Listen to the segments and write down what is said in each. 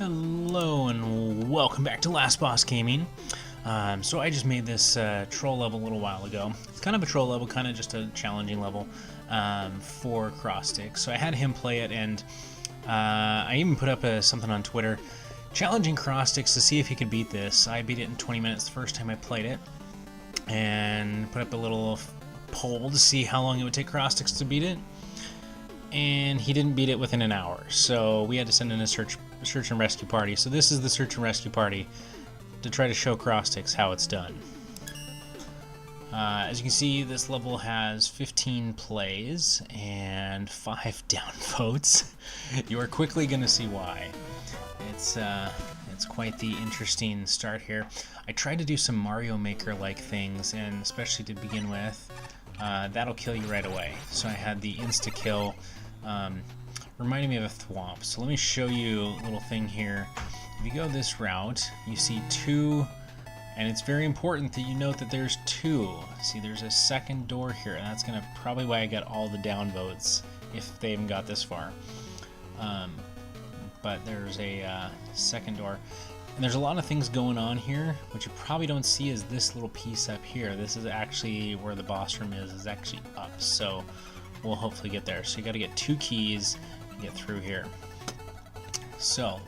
Hello and welcome back to Last Boss Gaming. So I just made this troll level a little while ago. It's kind of a troll level, kind of just a challenging level for Crosstix. So I had him play it, and I even put up something on Twitter challenging Crosstix to see if he could beat this. I beat it in 20 minutes the first time I played it, and put up a little poll to see how long it would take Crosstix to beat it. And he didn't beat it within an hour, so we had to send in a search and rescue party. So this is the search and rescue party to try to show Crosstix how it's done. As you can see, this level has 15 plays and 5 downvotes. You are quickly going to see why. It's quite the interesting start here. I tried to do some Mario Maker-like things, and especially to begin with, that'll kill you right away. So I had the insta-kill. Reminding me of a thwomp. So let me show you a little thing here. If you go this route, you see 2, and it's very important that you note that there's 2. See, there's a second door here, and that's gonna probably why I got all the downvotes if they even got this far. But there's a second door, and there's a lot of things going on here. What you probably don't see is this little piece up here. This is actually where the boss room is actually up. So we'll hopefully get there. So you got to get 2 keys and get through here. So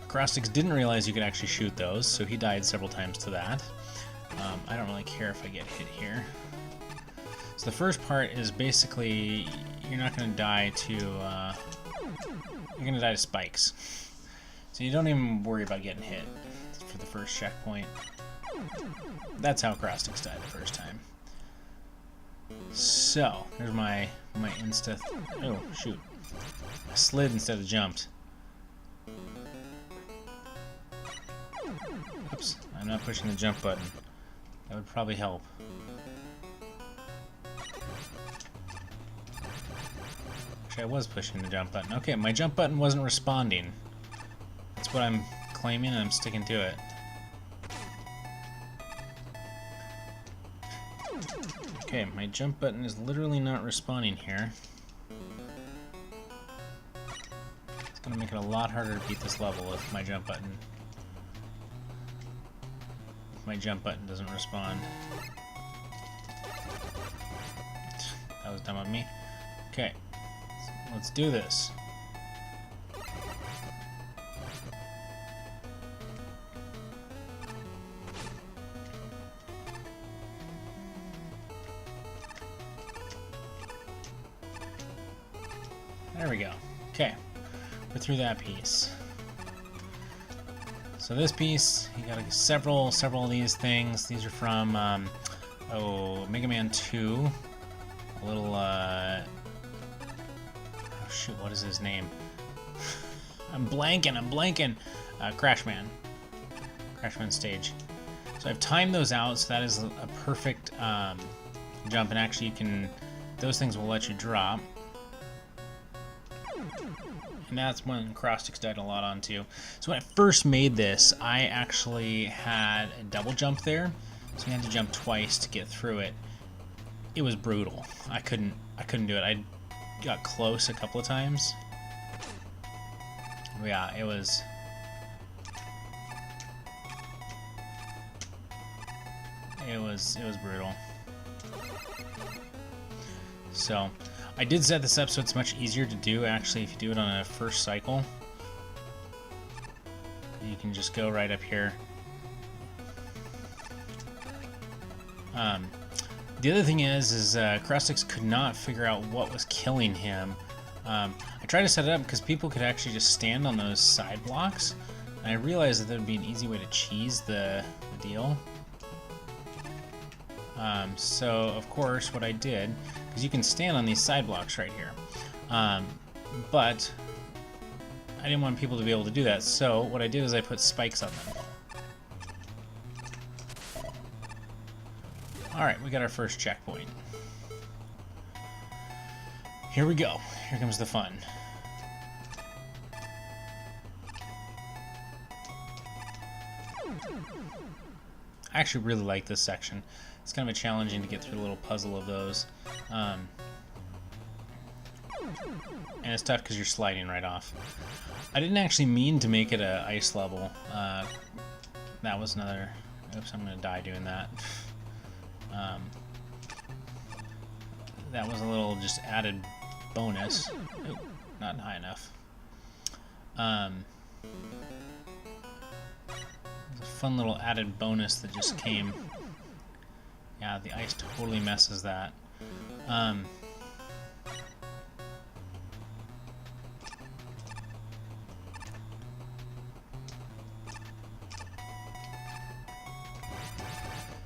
Crosstix didn't realize you could actually shoot those, so he died several times to that. I don't really care if I get hit here. So the first part is basically you're not going to die to you're going to die to spikes. So you don't even worry about getting hit for the first checkpoint. That's how Crosstix died the first time. So, there's my insta... Oh, shoot. I slid instead of jumped. Oops, I'm not pushing the jump button. That would probably help. Actually, I was pushing the jump button. Okay, my jump button wasn't responding. That's what I'm claiming, and I'm sticking to it. Okay, my jump button is literally not responding here. It's gonna make it a lot harder to beat this level if my jump button doesn't respond. That was dumb of me. Okay, let's do this. There we go. Okay, we're through that piece. So this piece, you got several of these things. These are from Mega Man 2. A little oh shoot, what is his name? I'm blanking. Crashman stage. So I've timed those out, so that is a perfect jump, and actually those things will let you drop. And that's when Crosstix died a lot on too. So when I first made this, I actually had a double jump there, so you had to jump twice to get through it. It was brutal. I couldn't do it. I got close a couple of times. Yeah, it was brutal. So I did set this up so it's much easier to do, actually, if you do it on a first cycle. You can just go right up here. The other thing is Crosstix could not figure out what was killing him. I tried to set it up because people could actually just stand on those side blocks, and I realized that there would be an easy way to cheese the deal. So, of course, what I did, because you can stand on these side blocks right here, but I didn't want people to be able to do that, so what I did is I put spikes on them. Alright, we got our first checkpoint. Here we go. Here comes the fun. I actually really like this section. It's kind of challenging to get through a little puzzle of those. And it's tough because you're sliding right off. I didn't actually mean to make it a ice level. That was another... Oops, I'm going to die doing that. That was a little just added bonus. Ooh, not high enough. A fun little added bonus that just came. Yeah, the ice totally messes that.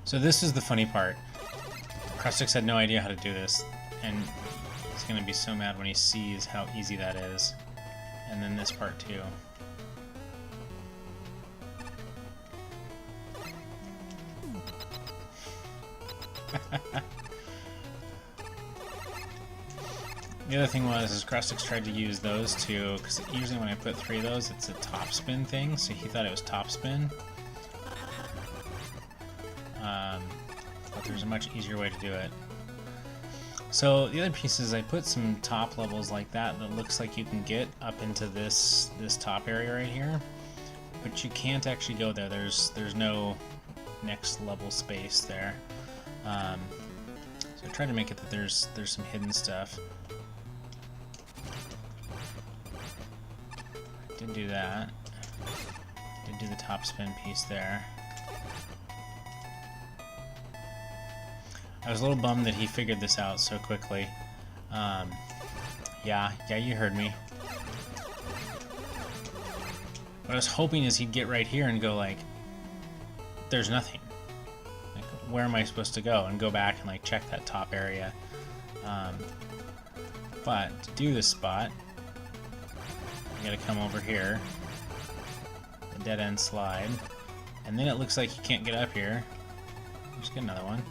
So this is the funny part. Crosstix had no idea how to do this, and he's going to be so mad when he sees how easy that is. And then this part too. The other thing was, Crosstix tried to use those two, because usually when I put 3 of those, it's a top spin thing, so he thought it was top spin. But there's a much easier way to do it. So the other piece is I put some top levels like that looks like you can get up into this top area right here, but you can't actually go there. There's no next level space there. So I tried to make it that there's some hidden stuff. Did do that. Did do the top spin piece there. I was a little bummed that he figured this out so quickly. Yeah, you heard me. What I was hoping is he'd get right here and go like, there's nothing. Like, where am I supposed to go? And go back and like check that top area. But to do this spot, you gotta come over here, the dead end slide, and then it looks like you can't get up here. Just get another one.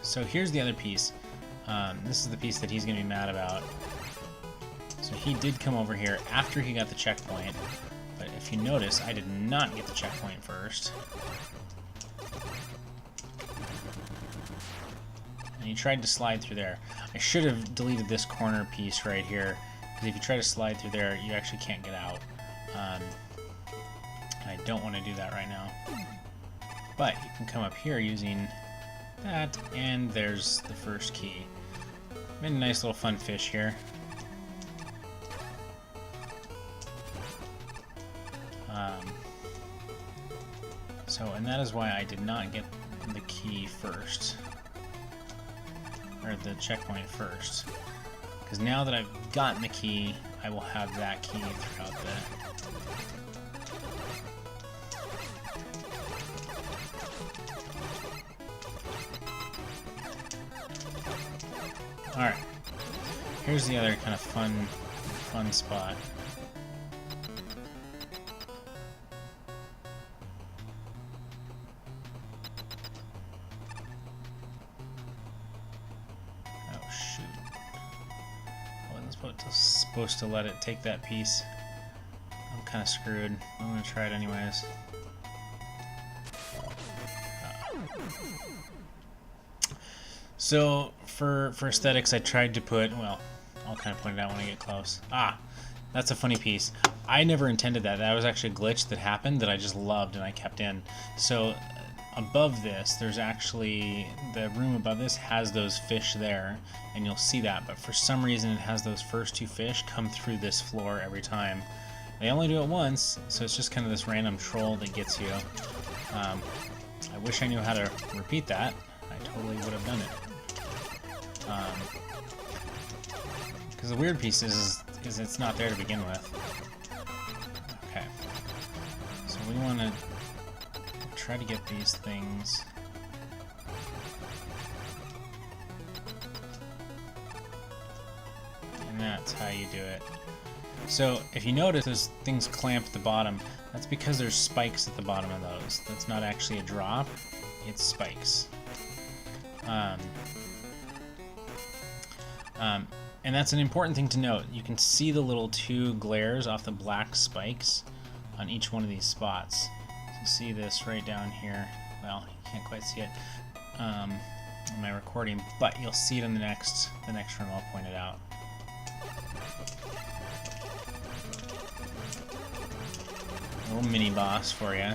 So here's the other piece. This is the piece that he's going to be mad about. So he did come over here after he got the checkpoint, but if you notice, I did not get the checkpoint first. And he tried to slide through there. I should have deleted this corner piece right here, because if you try to slide through there, you actually can't get out. And I don't want to do that right now. But you can come up here using that, and there's the first key. Made a nice little fun fish here. And that is why I did not get the key first, or the checkpoint first, because now that I've gotten the key, I will have that key throughout the... Alright, here's the other kind of fun spot. Oh shoot. I wasn't supposed to let it take that piece. I'm kind of screwed. I'm going to try it anyways. So, for aesthetics, I tried to put, well, I'll kind of point it out when I get close. Ah, that's a funny piece. I never intended that. That was actually a glitch that happened that I just loved and I kept in. So, above this, there's actually, the room above this has those fish there, and you'll see that, but for some reason it has those first 2 fish come through this floor every time. They only do it once, so it's just kind of this random troll that gets you. I wish I knew how to repeat that. I totally would have done it. Because the weird piece is it's not there to begin with. Okay. So we want to try to get these things. And that's how you do it. So if you notice those things clamp at the bottom, that's because there's spikes at the bottom of those. That's not actually a drop, it's spikes. And that's an important thing to note. You can see the little 2 glares off the black spikes on each one of these spots. So you see this right down here. Well, you can't quite see it. in my recording, but you'll see it in the next room. I'll point it out. A little mini boss for you.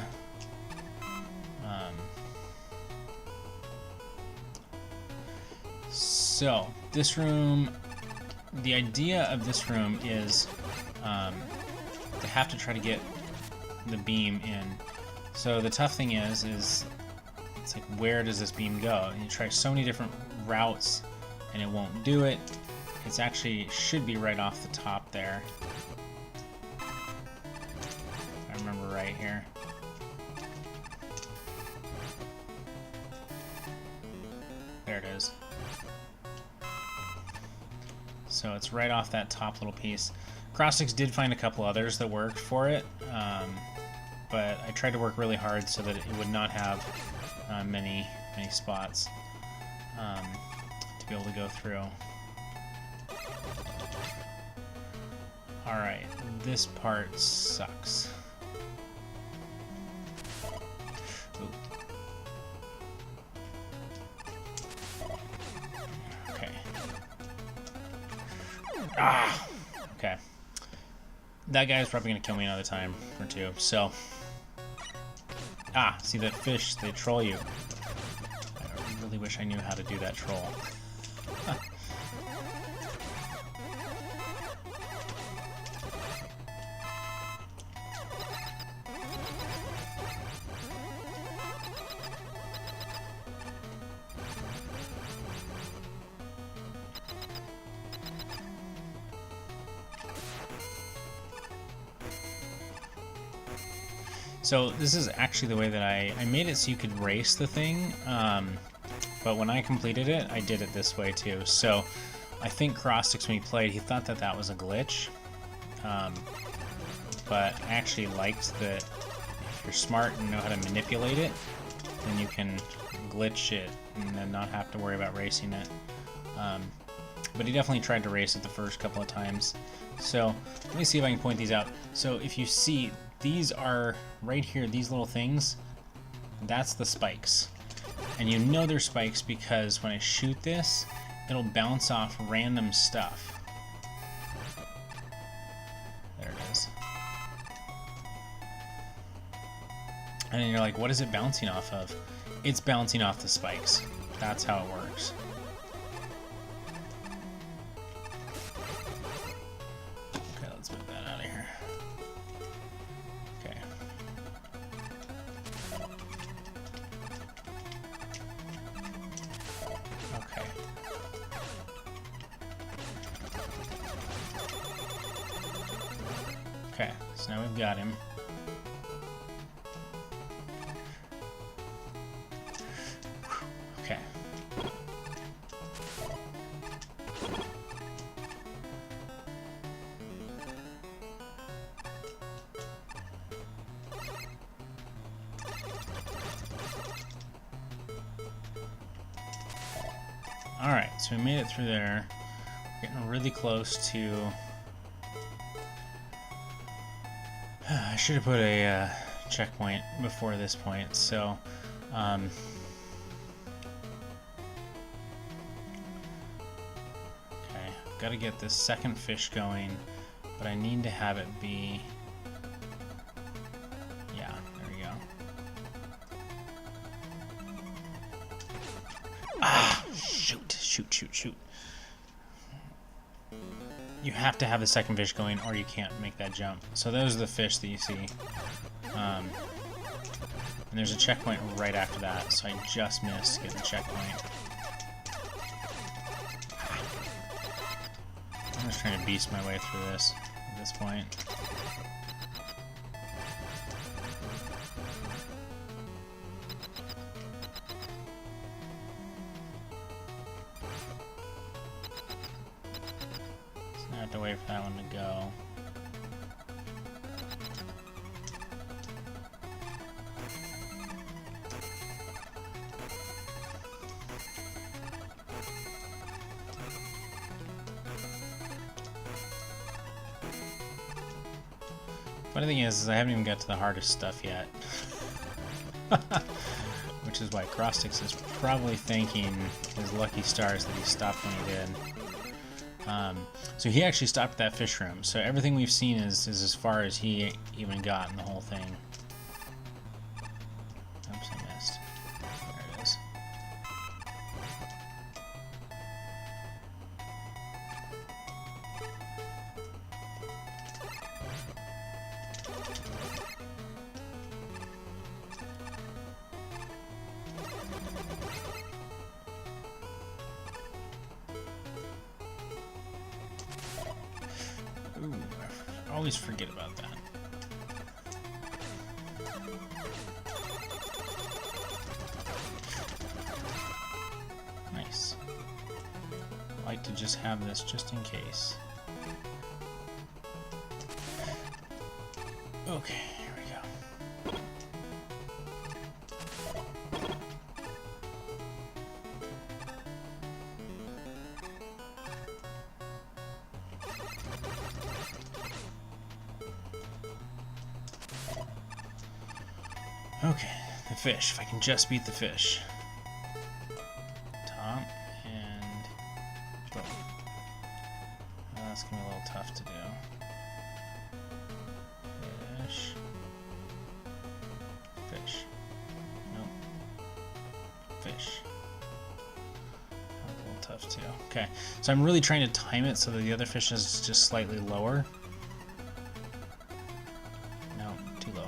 So this room, the idea of this room is to have to try to get the beam in. So the tough thing is it's like, where does this beam go? And you try so many different routes and it won't do it. It's actually should be right off the top there. I remember right here. There it is. So it's right off that top little piece. Crosstix did find a couple others that worked for it, but I tried to work really hard so that it would not have many spots to be able to go through. Alright, this part sucks. Ooh. Okay. Ah! Okay. That guy's probably going to kill me another time or two, so... Ah, see that fish, they troll you. I really wish I knew how to do that troll. So this is actually the way that I made it so you could race the thing, but when I completed it, I did it this way too. So I think Crosstix, when he played, he thought that that was a glitch, but I actually liked that if you're smart and know how to manipulate it, then you can glitch it and then not have to worry about racing it. But he definitely tried to race it the first couple of times. So let me see if I can point these out. So if you see, these are right here, these little things, that's the spikes. And you know they're spikes because when I shoot this, it'll bounce off random stuff. There it is. And you're like, what is it bouncing off of? It's bouncing off the spikes. That's how it works. Okay, let's move that out of here. Okay. Okay. Okay, so now we've got him. Okay. Alright, so we made it through there. We're getting really close to... I should have put a checkpoint before this point, so... Okay, gotta get this second fish going, but I need to have it be... Yeah, there we go. Ah! Shoot. You have to have the second fish going or you can't make that jump. So those are the fish that you see. And there's a checkpoint right after that, so I just missed getting the checkpoint. I'm just trying to beast my way through this at this point. I have to wait for that one to go. Funny thing is I haven't even got to the hardest stuff yet. Which is why Crosstix is probably thanking his lucky stars that he stopped when he did. So he actually stopped at that fish room. So everything we've seen is as far as he even got in the whole thing. Oops, I missed. There it is. Ooh, I always forget about that. Nice. I like to just have this just in case. Okay, here we go. Okay, the fish. If I can just beat the fish. Top and boom. Well, that's gonna be a little tough to do. Fish. Fish. Nope. Fish. That was a little tough too. Okay, so I'm really trying to time it so that the other fish is just slightly lower. No, too low.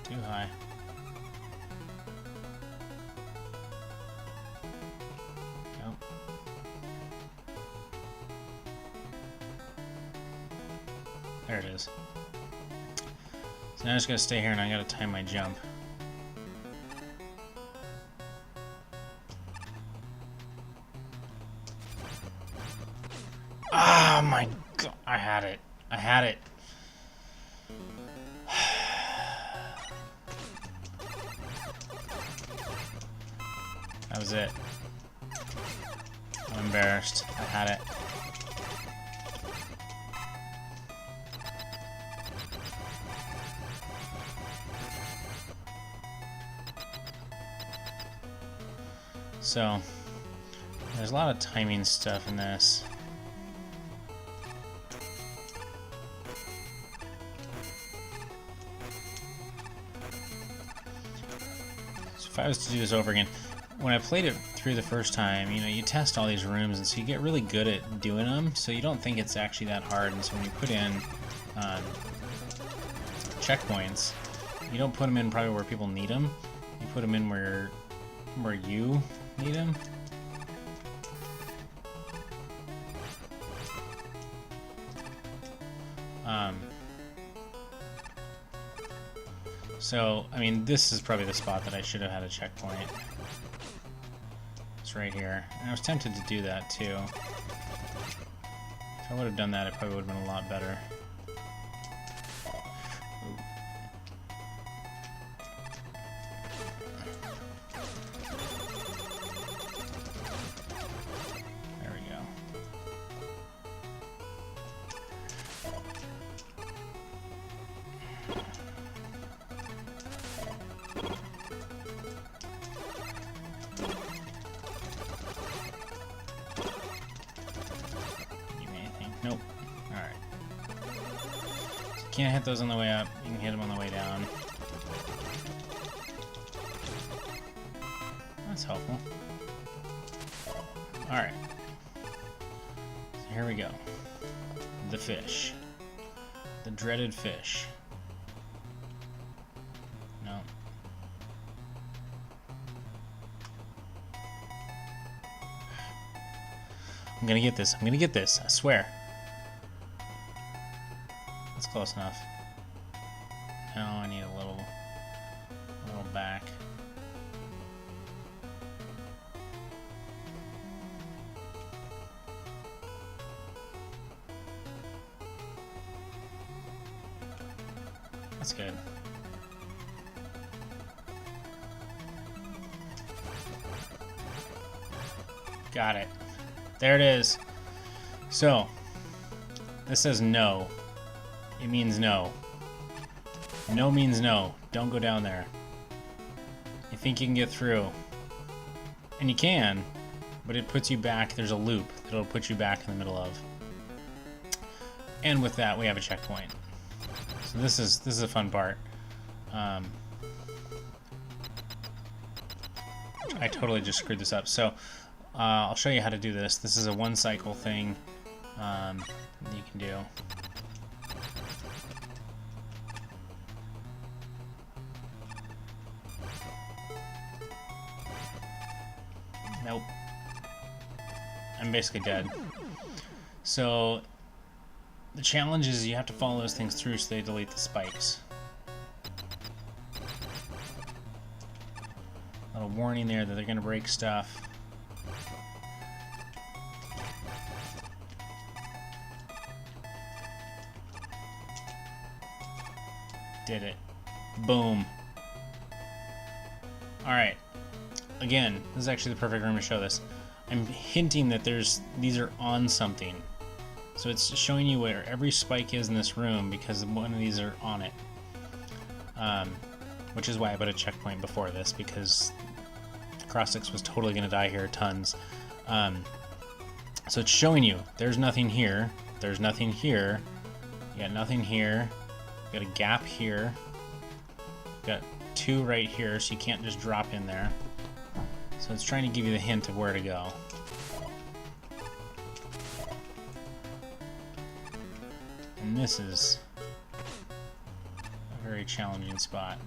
Too high. Nope. There it is. So now I'm just gonna stay here and I gotta time my jump. Ah, my God! I had it. I had it. That was it. I'm embarrassed. I had it. So, there's a lot of timing stuff in this. So if I was to do this over again, when I played it through the first time, you know, you test all these rooms, and so you get really good at doing them, so you don't think it's actually that hard, and so when you put in checkpoints, you don't put them in probably where people need them, you put them in where you need them. So, I mean, this is probably the spot that I should have had a checkpoint. It's right here. And I was tempted to do that, too. If I would have done that, it probably would have been a lot better. Ooh. There we go. Nope. Alright. So you can't hit those on the way up, you can hit them on the way down. That's helpful. Alright. So here we go. The fish. The dreaded fish. No. I'm gonna get this. I'm gonna get this. I swear. That's close enough. Now I need a little back. That's good. Got it. There it is. So, this says no. It means no. No means no. Don't go down there. You think you can get through. And you can, but it puts you back. There's a loop that'll put you back in the middle of. And with that, we have a checkpoint. So this is a fun part. I totally just screwed this up. So I'll show you how to do this. This is a one cycle thing you can do. Nope. I'm basically dead. So the challenge is you have to follow those things through so they delete the spikes. A little warning there that they're going to break stuff. Did it. Boom. Alright. Again, this is actually the perfect room to show this. I'm hinting that these are on something. So it's showing you where every spike is in this room because one of these are on it. Which is why I put a checkpoint before this, because Crosstix was totally going to die here tons. So it's showing you there's nothing here, there's nothing here, you got nothing here, you got a gap here, you got two right here, so you can't just drop in there. So it's trying to give you the hint of where to go. And this is a very challenging spot.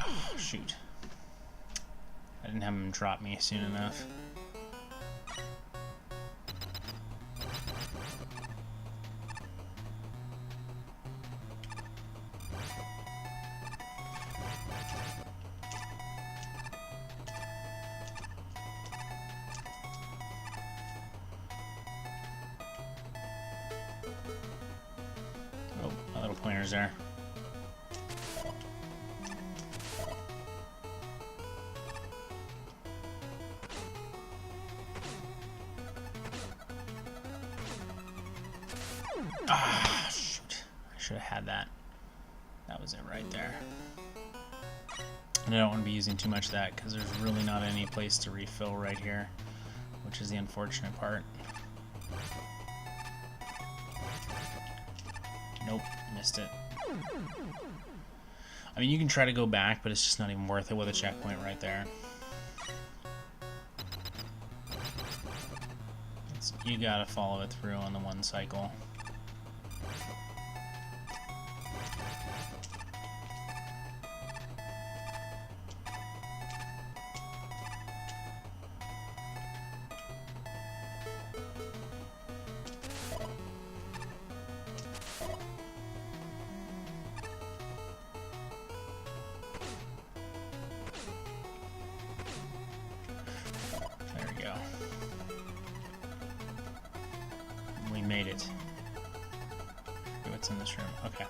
Oh, shoot. I didn't have him drop me soon enough. Oh, my little pointer's there. Ah, shoot. I should have had that. That was it right there. And I don't want to be using too much of that because there's really not any place to refill right here, which is the unfortunate part. Nope, missed it. I mean, you can try to go back, but it's just not even worth it with a checkpoint right there. You gotta follow it through on the one cycle. There we go. We made it. Okay, what's in this room? Okay.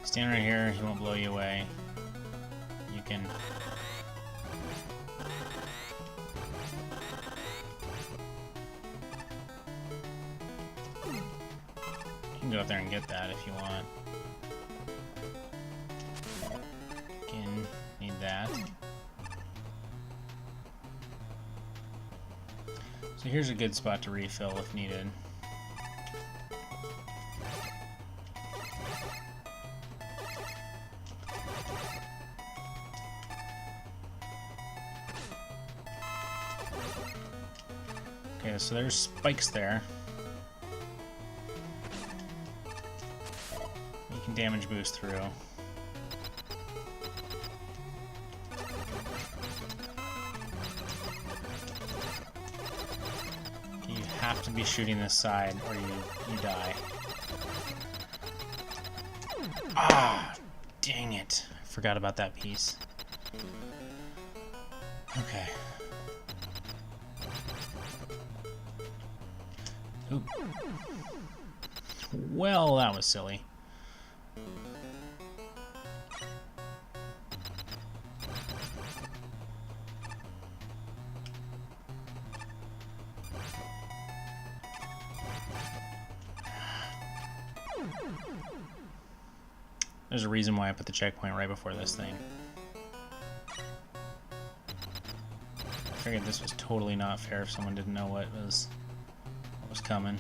Stand right here, he won't blow you away. You can... You can go up there and get that if you want. Again, need that. So here's a good spot to refill if needed. Okay, so there's spikes there. You can damage boost through. You have to be shooting this side or you die. Ah, dang it. I forgot about that piece. Okay. Oop. Well, that was silly. There's a reason why I put the checkpoint right before this thing. I figured this was totally not fair if someone didn't know what was coming.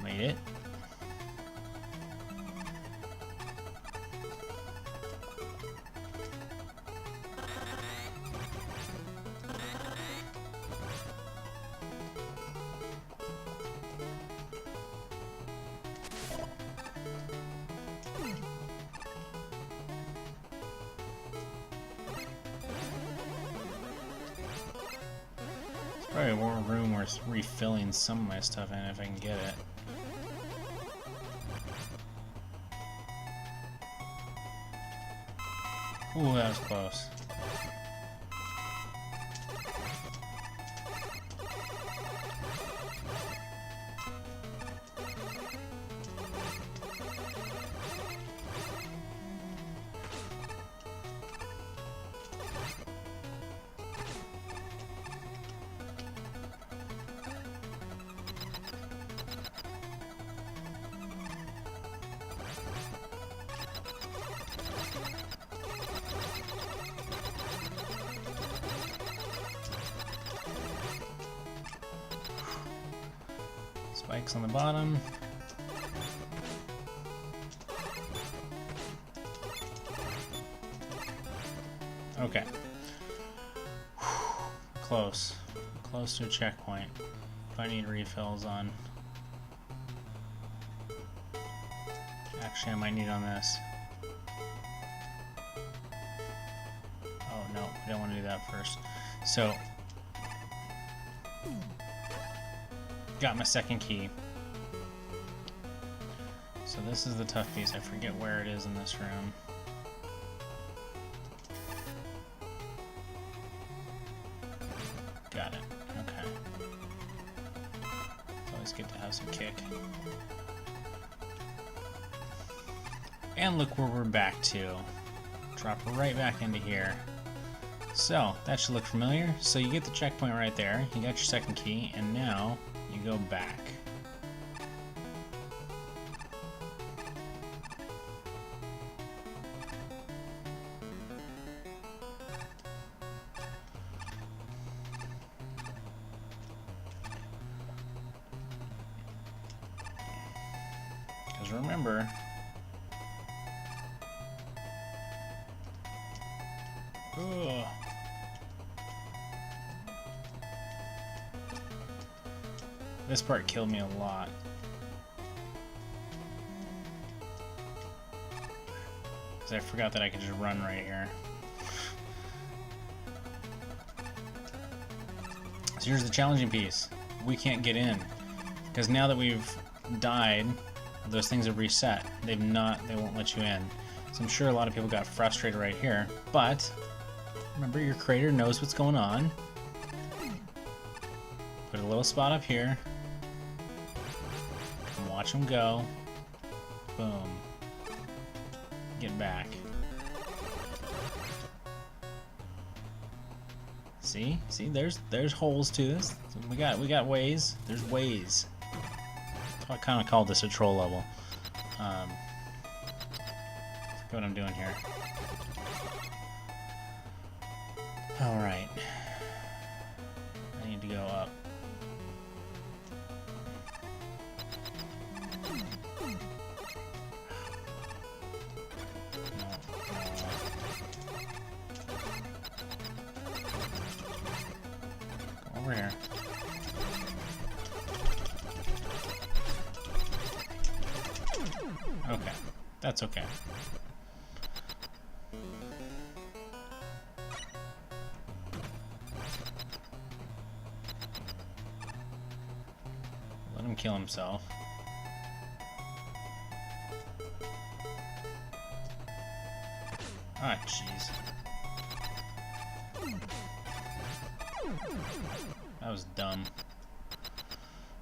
Made it. There's probably more room worth refilling some of my stuff in if I can get it. Ooh, that was close. Spikes on the bottom. Okay. Close. Close to a checkpoint. If I need refills on... Actually, I might need on this. Oh, no. I don't want to do that first. So... Got my second key. So this is the tough piece. I forget where it is in this room. Got it. Okay. It's always good to have some kick. And look where we're back to. Drop right back into here. So, that should look familiar. So you get the checkpoint right there. You got your second key, and now you go back. Because remember, ugh. This part killed me a lot. Because I forgot that I could just run right here. So here's the challenging piece. We can't get in. Because now that we've died, those things have reset. They won't let you in. So I'm sure a lot of people got frustrated right here. But remember, your creator knows what's going on. Put a little spot up here. And watch them go. Boom. Get back. See? See, there's holes to this. We got ways. There's ways. I kind of call this a troll level. Look what I'm doing here. Alright. I need to go up. Go over here. Okay, that's okay. Let him kill himself. Ah, jeez. That was dumb.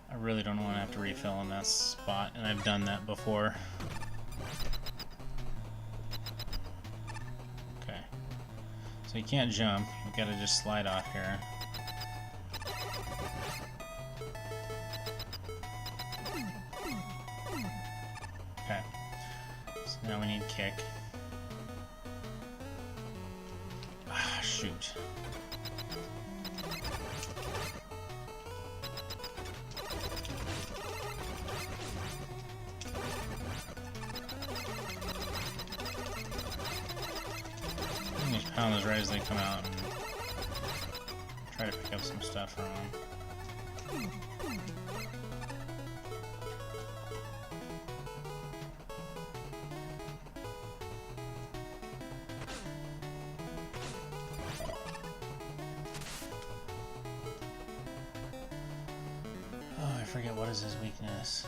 I really don't want to have to refill in that spot, and I've done that before. Okay. So you can't jump. You gotta just slide off here. Okay. So now we need kick. Ah, shoot. Pound those right as they come out and try to pick up some stuff from them. Oh, I forget, what is his weakness?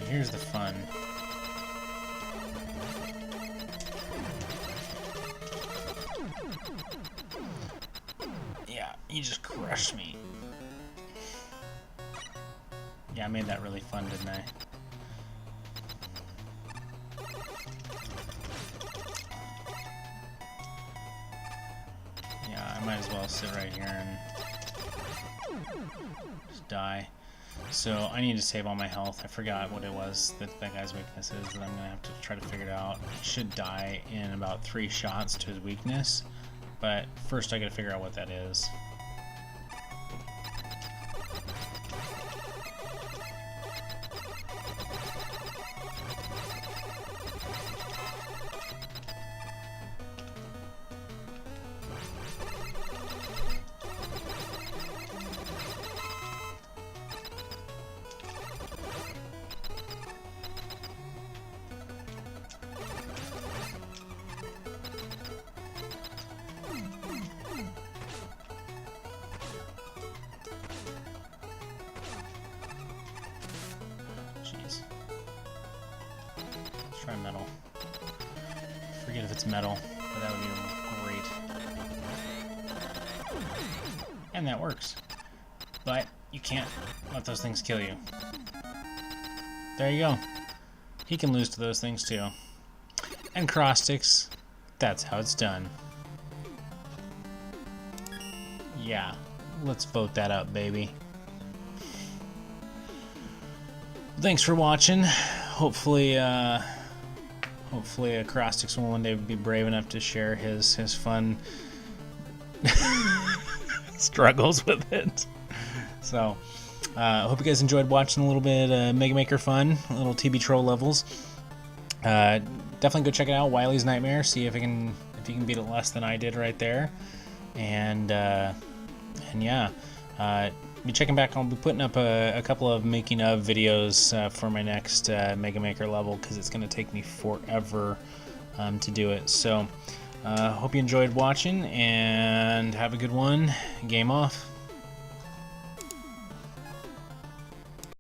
Here's the fun. Yeah, you just crushed me. Yeah, I made that really fun, didn't I? Yeah, I might as well sit right here and just die. So I need to save all my health. I forgot what it was that that guy's weakness is, and I'm gonna have to try to figure it out. He should die in about 3 shots to his weakness, but first I gotta figure out what that is. Try metal. Forget if it's metal, but that would be great. And that works. But you can't let those things kill you. There you go. He can lose to those things too. And Crosstix, that's how it's done. Yeah, let's vote that up, baby. Thanks for watching. Hopefully Crosstix will one day be brave enough to share his fun struggles with it. So, I hope you guys enjoyed watching a little bit Mega Maker fun, little TB troll levels. Definitely go check it out, Wilys Nightmare. See if you can beat it less than I did right there. And yeah. Be checking back. I'll be putting up a couple of making of videos for my next Mega Maker level, because it's going to take me forever to do it. So hope you enjoyed watching, and have a good one. Game off.